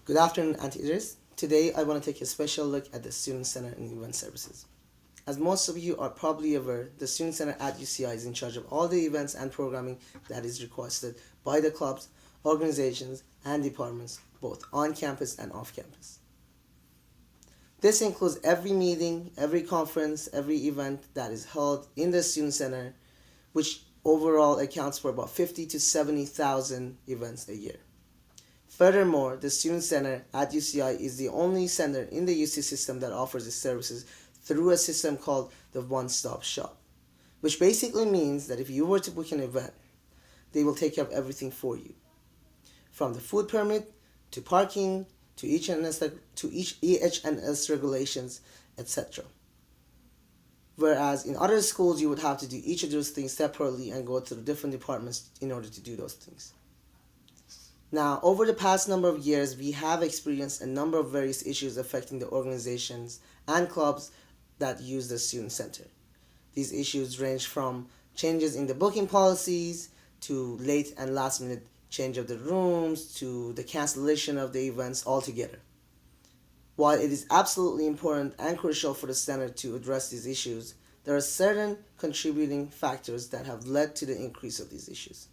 Good afternoon, Anteaters. Today, I want to take a special look at the Student Center and Event Services. As most of you are probably aware, the Student Center at UCI is in charge of all the events and programming that is requested by the clubs, organizations, and departments, both on campus and off campus. This includes every meeting, every conference, every event that is held in the Student Center, which overall accounts for about 50 to 70,000 events a year. Furthermore, the Student Center at UCI is the only center in the UC system that offers its services through a system called the One-Stop Shop, which basically means that if you were to book an event, they will take care of everything for you, from the food permit to parking to EH&S regulations, etc. Whereas in other schools, you would have to do each of those things separately and go through different departments in order to do those things. Now, over the past number of years, we have experienced a number of various issues affecting the organizations and clubs that use the Student Center. These issues range from changes in the booking policies, to late and last minute change of the rooms, to the cancellation of the events altogether. While it is absolutely important and crucial for the center to address these issues, there are certain contributing factors that have led to the increase of these issues.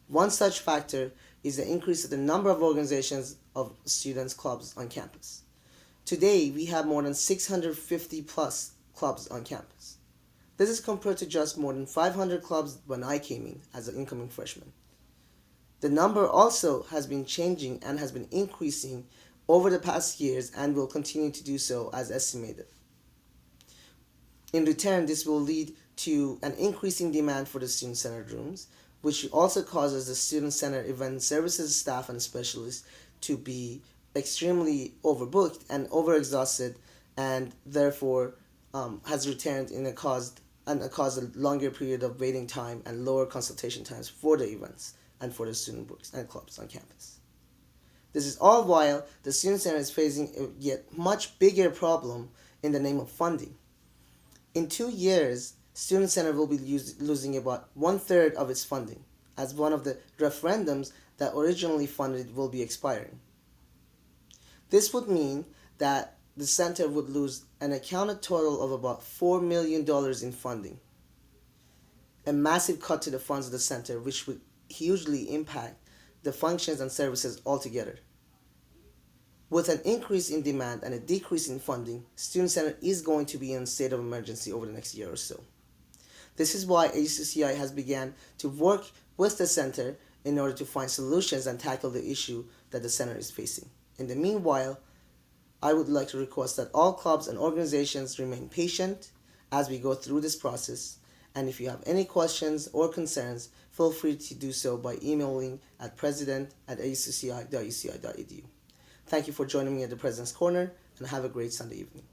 One such factor is the increase of the number of organizations of students' clubs on campus. Today, we have more than 650 plus clubs on campus. This is compared to just more than 500 clubs when I came in as an incoming freshman. The number also has been changing and has been increasing over the past years and will continue to do so as estimated. In return, this will lead to an increasing demand for the student-centered rooms, which also causes the Student Center Event Services staff and specialists to be extremely overbooked and overexhausted, and therefore has returned in a caused a longer period of waiting time and lower consultation times for the events and for the student books and clubs on campus. This is all while the Student Center is facing a yet much bigger problem in the name of funding. In 2 years, Student Center will be losing about 1/3 of its funding, as one of the referendums that originally funded it will be expiring. This would mean that the center would lose an accounted total of about $4 million in funding, a massive cut to the funds of the center, which would hugely impact the functions and services altogether. With an increase in demand and a decrease in funding, Student Center is going to be in a state of emergency over the next year or so. This is why ASUCI has begun to work with the center in order to find solutions and tackle the issue that the center is facing. In the meanwhile, I would like to request that all clubs and organizations remain patient as we go through this process, and if you have any questions or concerns, feel free to do so by emailing at president@asuci.uci.edu. Thank you for joining me at the President's Corner, and have a great Sunday evening.